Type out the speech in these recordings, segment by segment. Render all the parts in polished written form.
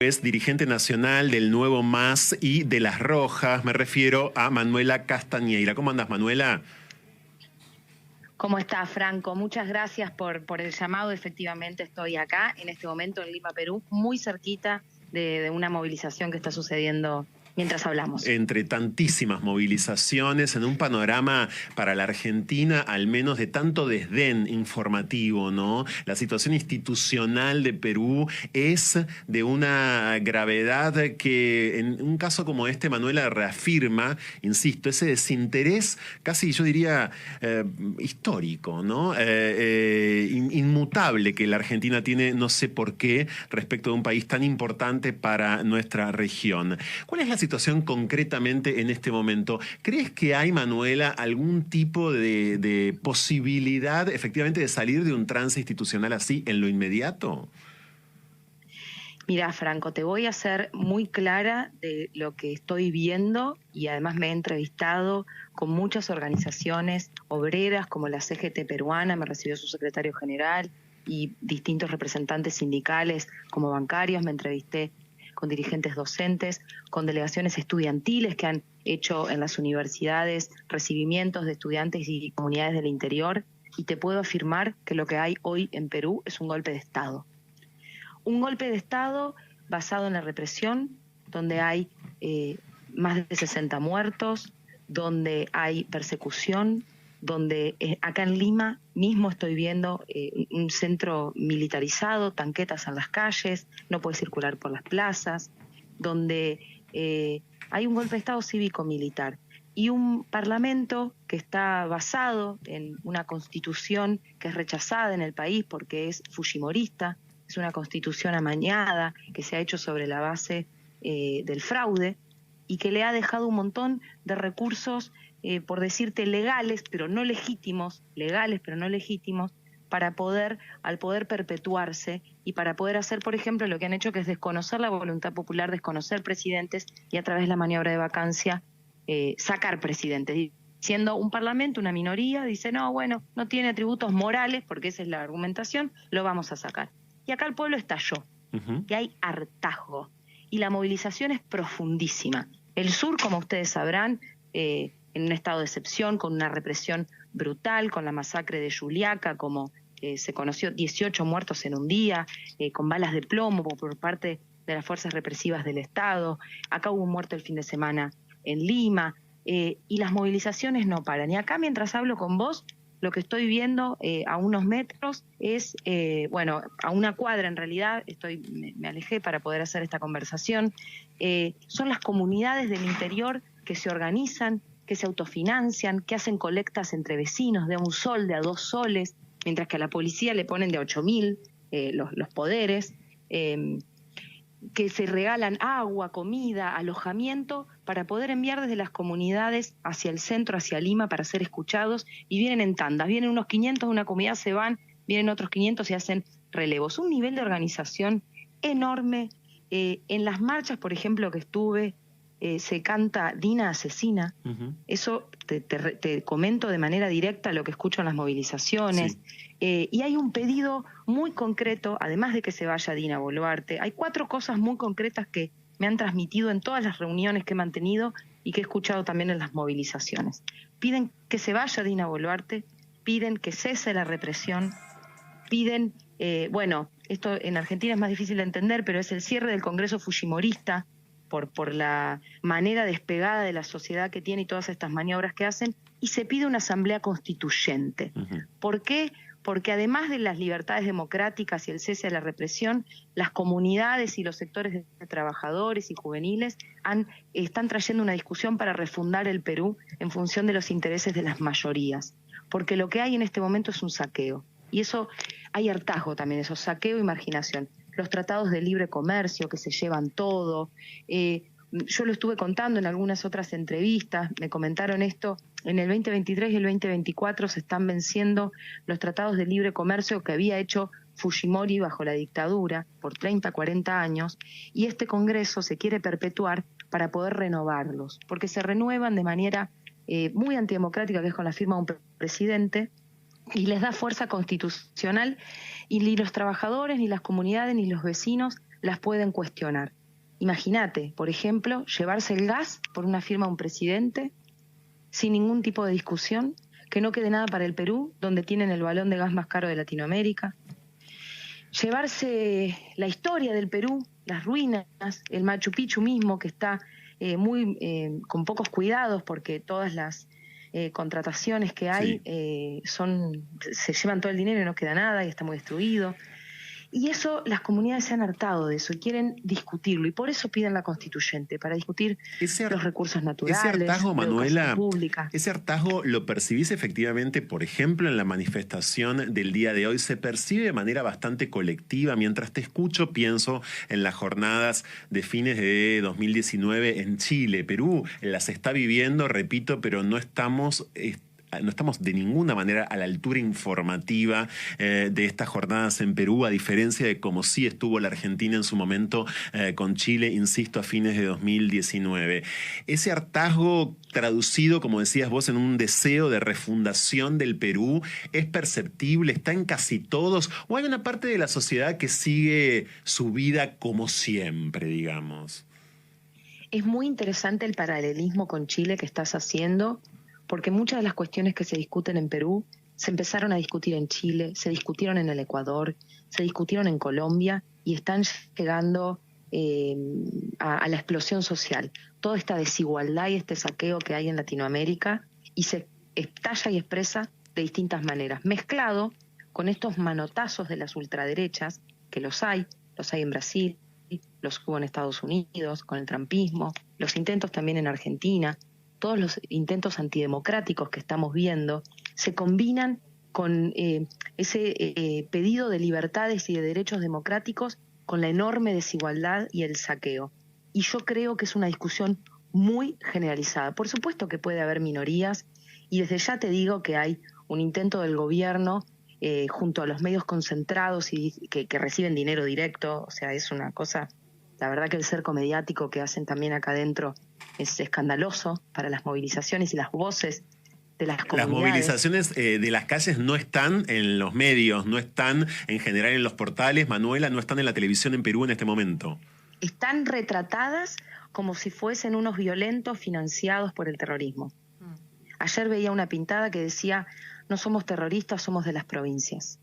Es dirigente nacional del Nuevo MAS y de Las Rojas. Me refiero a Manuela Castañeira. ¿Cómo andas, Manuela? ¿Cómo estás, Franco? Muchas gracias por el llamado. Efectivamente, estoy acá, en este momento, en Lima, Perú, muy cerquita de una movilización que está sucediendo mientras hablamos. Entre tantísimas movilizaciones, en un panorama para la Argentina, al menos de tanto desdén informativo, ¿no? La situación institucional de Perú es de una gravedad que en un caso como este, Manuela, reafirma, insisto, ese desinterés casi, yo diría, histórico, ¿no? Inmutable que la Argentina tiene, no sé por qué, respecto de un país tan importante para nuestra región. ¿Cuál es la situación concretamente en este momento? ¿Crees que hay, Manuela, algún tipo de posibilidad efectivamente de salir de un trance institucional así en lo inmediato? Mira, Franco, te voy a ser muy clara de lo que estoy viendo y además me he entrevistado con muchas organizaciones obreras como la CGT peruana, me recibió su secretario general y distintos representantes sindicales como bancarios, me entrevisté con dirigentes docentes, con delegaciones estudiantiles que han hecho en las universidades recibimientos de estudiantes y comunidades del interior, y te puedo afirmar que lo que hay hoy en Perú es un golpe de Estado. Un golpe de Estado basado en la represión, donde hay más de 60 muertos, donde hay persecución, donde acá en Lima mismo estoy viendo un centro militarizado, tanquetas en las calles, no puede circular por las plazas, donde hay un golpe de Estado cívico-militar y un parlamento que está basado en una constitución que es rechazada en el país porque es fujimorista, es una constitución amañada que se ha hecho sobre la base del fraude y que le ha dejado un montón de recursos, por decirte legales, pero no legítimos, para poder, al poder perpetuarse y para poder hacer, por ejemplo, lo que han hecho, que es desconocer la voluntad popular, desconocer presidentes y a través de la maniobra de vacancia sacar presidentes. Siendo un parlamento, una minoría, dice, no, bueno, no tiene atributos morales, porque esa es la argumentación, lo vamos a sacar. Y acá el pueblo estalló, y hay hartazgo, y la movilización es profundísima. El sur, como ustedes sabrán, en un estado de excepción, con una represión brutal, con la masacre de Juliaca, como se conoció, 18 muertos en un día, con balas de plomo por parte de las fuerzas represivas del Estado. Acá hubo un muerto el fin de semana en Lima, y las movilizaciones no paran. Y acá, mientras hablo con vos, lo que estoy viendo a unos metros es, bueno, a una cuadra en realidad, me alejé para poder hacer esta conversación, son las comunidades del interior que se organizan, que se autofinancian, que hacen colectas entre vecinos de a un sol, de a 2 soles, mientras que a la policía le ponen de 8.000 los poderes, que se regalan agua, comida, alojamiento para poder enviar desde las comunidades hacia el centro, hacia Lima, para ser escuchados, y vienen en tandas, vienen unos 500 de una comunidad, se van, vienen otros 500 y hacen relevos. Un nivel de organización enorme. En las marchas, por ejemplo, que estuve, se canta Dina asesina. Eso te comento de manera directa lo que escucho en las movilizaciones. Sí. Y hay un pedido muy concreto, además de que se vaya Dina Boluarte. Hay 4 cosas muy concretas que me han transmitido en todas las reuniones que he mantenido y que he escuchado también en las movilizaciones. Piden que se vaya Dina Boluarte, piden que cese la represión, piden, bueno, esto en Argentina es más difícil de entender, pero es el cierre del Congreso Fujimorista, por la manera despegada de la sociedad que tiene y todas estas maniobras que hacen, y se pide una asamblea constituyente. ¿Por qué? Porque además de las libertades democráticas y el cese de la represión, las comunidades y los sectores de trabajadores y juveniles están trayendo una discusión para refundar el Perú en función de los intereses de las mayorías. Porque lo que hay en este momento es un saqueo. Y eso, hay hartazgo también, eso, saqueo y marginación. Los tratados de libre comercio que se llevan todo. Yo lo estuve contando en algunas otras entrevistas, me comentaron esto, en el 2023 y el 2024 se están venciendo los tratados de libre comercio que había hecho Fujimori bajo la dictadura por 30, 40 años, y este Congreso se quiere perpetuar para poder renovarlos, porque se renuevan de manera muy antidemocrática, que es con la firma de un presidente, y les da fuerza constitucional, y ni los trabajadores, ni las comunidades, ni los vecinos las pueden cuestionar. Imagínate, por ejemplo, llevarse el gas por una firma de un presidente sin ningún tipo de discusión, que no quede nada para el Perú, donde tienen el balón de gas más caro de Latinoamérica. Llevarse la historia del Perú, las ruinas, el Machu Picchu mismo, que está con pocos cuidados, porque todas las contrataciones que hay se llevan todo el dinero y no queda nada y está muy destruido. Y eso, las comunidades se han hartado de eso y quieren discutirlo, y por eso piden la constituyente, para discutir los recursos naturales, ese hartazgo, la educación Manuela, pública. ese hartazgo lo percibís efectivamente, por ejemplo, en la manifestación del día de hoy. Se percibe de manera bastante colectiva. Mientras te escucho, pienso en las jornadas de fines de 2019 en Chile. Perú las está viviendo, repito, pero no estamos de ninguna manera a la altura informativa de estas jornadas en Perú, a diferencia de como sí estuvo la Argentina en su momento con Chile, insisto, a fines de 2019. Ese hartazgo traducido, como decías vos, en un deseo de refundación del Perú, ¿es perceptible? ¿Está en casi todos? ¿O hay una parte de la sociedad que sigue su vida como siempre, digamos? Es muy interesante el paralelismo con Chile que estás haciendo, porque muchas de las cuestiones que se discuten en Perú se empezaron a discutir en Chile, se discutieron en el Ecuador, se discutieron en Colombia y están llegando a la explosión social. Toda esta desigualdad y este saqueo que hay en Latinoamérica, y se estalla y expresa de distintas maneras, mezclado con estos manotazos de las ultraderechas, que los hay en Brasil, los hubo en Estados Unidos con el trumpismo, los intentos también en Argentina. Todos los intentos antidemocráticos que estamos viendo se combinan con ese pedido de libertades y de derechos democráticos, con la enorme desigualdad y el saqueo. Y yo creo que es una discusión muy generalizada. Por supuesto que puede haber minorías, y desde ya te digo que hay un intento del gobierno junto a los medios concentrados y que reciben dinero directo. O sea, es una cosa, la verdad que el cerco mediático que hacen también acá adentro es escandaloso para las movilizaciones y las voces de las comunidades. Las movilizaciones de las calles no están en los medios, no están en general en los portales, Manuela, no están en la televisión en Perú en este momento. Están retratadas como si fuesen unos violentos financiados por el terrorismo. Ayer veía una pintada que decía: no somos terroristas, somos de las provincias.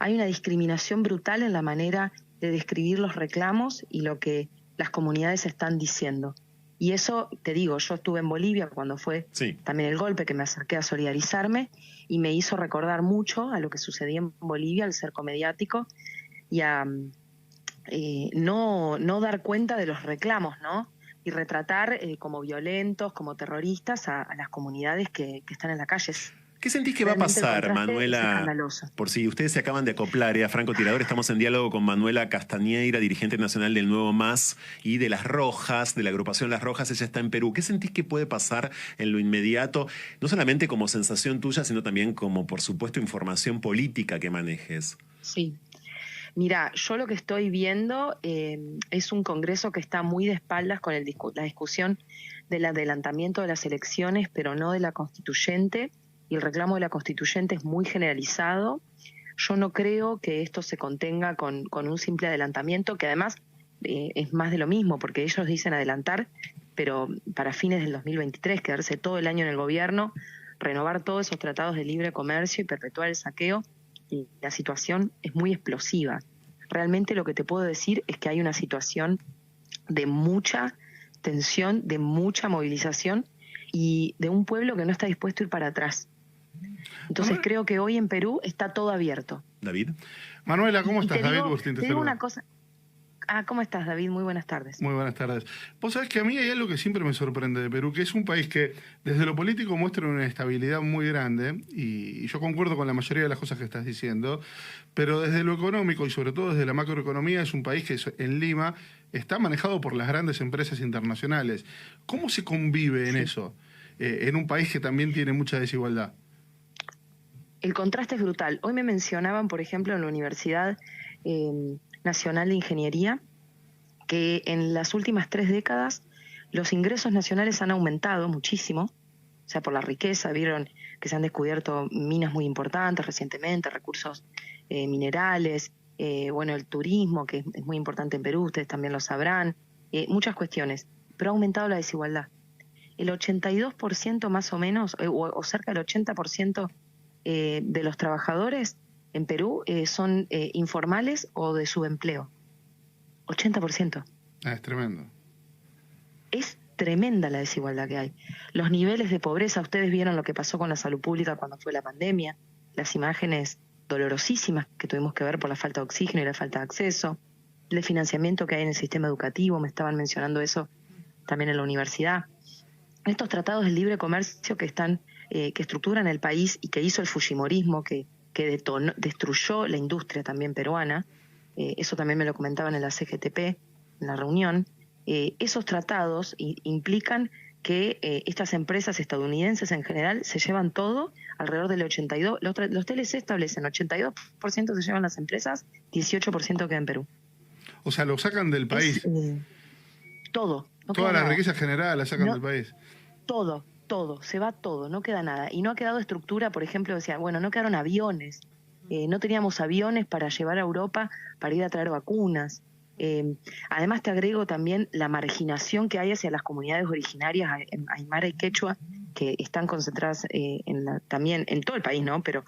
Hay una discriminación brutal en la manera de describir los reclamos y lo que las comunidades están diciendo. Y eso, te digo, yo estuve en Bolivia cuando fue también el golpe, que me acerqué a solidarizarme, y me hizo recordar mucho a lo que sucedía en Bolivia, al cerco mediático, y a no dar cuenta de los reclamos, ¿no? Y retratar como violentos, como terroristas a las comunidades que están en las calles. ¿Qué sentís que va a pasar, Manuela? Por si ustedes se acaban de acoplar a Francotirador, estamos en diálogo con Manuela Castañeira, dirigente nacional del Nuevo MAS y de Las Rojas, de la agrupación Las Rojas. Ella está en Perú. ¿Qué sentís que puede pasar en lo inmediato? No solamente como sensación tuya, sino también como, por supuesto, información política que manejes. Sí. Mira, yo lo que estoy viendo es un Congreso que está muy de espaldas con la discusión del adelantamiento de las elecciones, pero no de la constituyente. Y el reclamo de la constituyente es muy generalizado. Yo no creo que esto se contenga con un simple adelantamiento, que además es más de lo mismo, porque ellos dicen adelantar, pero para fines del 2023, quedarse todo el año en el gobierno, renovar todos esos tratados de libre comercio y perpetuar el saqueo. Y la situación es muy explosiva. Realmente lo que te puedo decir es que hay una situación de mucha tensión, de mucha movilización y de un pueblo que no está dispuesto a ir para atrás. Entonces creo que hoy en Perú está todo abierto. David. Manuela, ¿cómo estás? David Agustín, te digo una cosa. ¿Cómo estás, David? Muy buenas tardes. Muy buenas tardes. Vos sabés que a mí hay algo que siempre me sorprende de Perú, que es un país que desde lo político muestra una estabilidad muy grande, y yo concuerdo con la mayoría de las cosas que estás diciendo, pero desde lo económico y sobre todo desde la macroeconomía es un país que en Lima está manejado por las grandes empresas internacionales. ¿Cómo se convive en eso, en un país que también tiene mucha desigualdad? El contraste es brutal. Hoy me mencionaban, por ejemplo, en la Universidad Nacional de Ingeniería, que en las últimas 3 décadas los ingresos nacionales han aumentado muchísimo, o sea, por la riqueza. Vieron que se han descubierto minas muy importantes recientemente, recursos minerales, bueno, el turismo, que es muy importante en Perú, ustedes también lo sabrán, muchas cuestiones, pero ha aumentado la desigualdad. El 82% más o menos, o cerca del 80% de los trabajadores en Perú son informales o de subempleo. 80%. Es tremendo. Es tremenda la desigualdad que hay. Los niveles de pobreza, ustedes vieron lo que pasó con la salud pública cuando fue la pandemia, las imágenes dolorosísimas que tuvimos que ver por la falta de oxígeno y la falta de acceso, el financiamiento que hay en el sistema educativo, me estaban mencionando eso también en la universidad. Estos tratados de libre comercio que están, que estructuran el país y que hizo el fujimorismo, que destruyó la industria también peruana, eso también me lo comentaban en la CGTP, en la reunión, esos tratados implican que estas empresas estadounidenses en general se llevan todo, alrededor del 82%, los TLC establecen 82% se llevan las empresas, 18% queda en Perú. O sea, lo sacan del país. Todo. No Toda la nada. riqueza general la sacan del país. Todo, se va todo, no queda nada. Y no ha quedado estructura, por ejemplo, decía, bueno, no quedaron aviones, no teníamos aviones para llevar a Europa para ir a traer vacunas. Además te agrego también la marginación que hay hacia las comunidades originarias aymara y quechua, que están concentradas también en todo el país, ¿no? Pero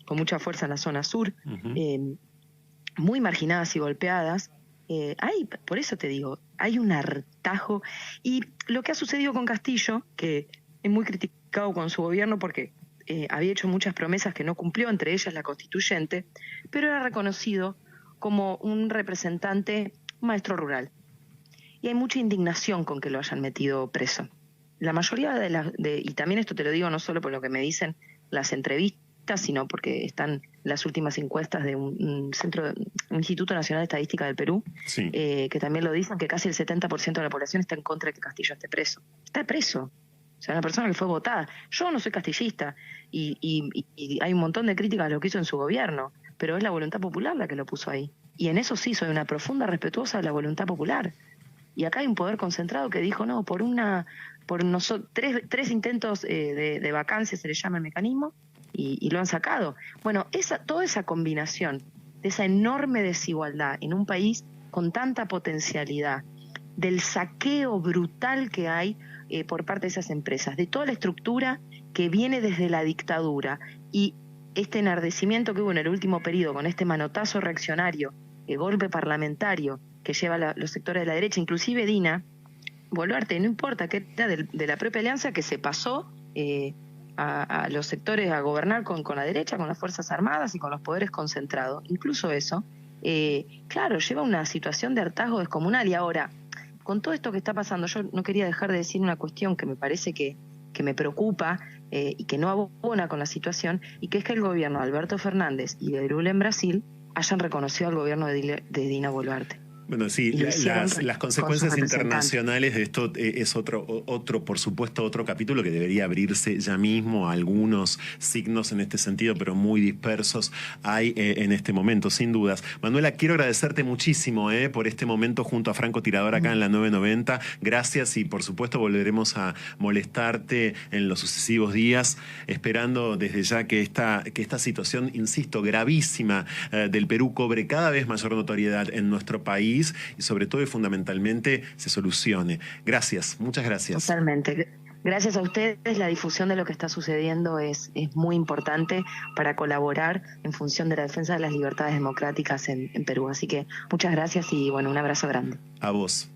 con mucha fuerza en la zona sur, muy marginadas y golpeadas. Por eso te digo, hay un hartajo. Y lo que ha sucedido con Castillo, que es muy criticado con su gobierno porque había hecho muchas promesas que no cumplió, entre ellas la constituyente, pero era reconocido como un representante, un maestro rural. Y hay mucha indignación con que lo hayan metido preso. La mayoría y también esto te lo digo no solo por lo que me dicen las entrevistas, sino porque están las últimas encuestas de un Instituto Nacional de Estadística del Perú, sí, que también lo dicen, que casi el 70% de la población está en contra de que Castillo esté preso. Está preso. O sea, una persona que fue votada. Yo no soy castillista y hay un montón de críticas a lo que hizo en su gobierno, pero es la voluntad popular la que lo puso ahí. Y en eso sí, soy una profunda respetuosa de la voluntad popular. Y acá hay un poder concentrado que dijo, no, tres intentos de vacancia se le llama el mecanismo, y lo han sacado. Bueno, toda esa combinación de esa enorme desigualdad en un país con tanta potencialidad, del saqueo brutal que hay por parte de esas empresas, de toda la estructura que viene desde la dictadura y este enardecimiento que hubo en el último periodo con este manotazo reaccionario, golpe parlamentario que lleva los sectores de la derecha, inclusive Dina Boluarte, no importa que era de la propia alianza que se pasó a los sectores a gobernar con la derecha, con las Fuerzas Armadas y con los poderes concentrados. Incluso eso, claro, lleva a una situación de hartazgo descomunal. Y ahora, con todo esto que está pasando, yo no quería dejar de decir una cuestión que me parece que me preocupa y que no abona con la situación, y que es que el gobierno de Alberto Fernández y de Lula en Brasil hayan reconocido al gobierno de Dina Boluarte. Bueno, sí, las consecuencias internacionales de esto es otro, por supuesto, otro capítulo que debería abrirse ya mismo. Algunos signos en este sentido, pero muy dispersos, hay en este momento, sin dudas. Manuela, quiero agradecerte muchísimo por este momento junto a Franco Tirador acá en la 990. Gracias y, por supuesto, volveremos a molestarte en los sucesivos días, esperando desde ya que esta situación, insisto, gravísima del Perú cobre cada vez mayor notoriedad en nuestro país y sobre todo y fundamentalmente se solucione. Gracias, muchas gracias. Totalmente. Gracias a ustedes. La difusión de lo que está sucediendo es muy importante para colaborar en función de la defensa de las libertades democráticas en Perú. Así que muchas gracias y bueno, un abrazo grande. A vos.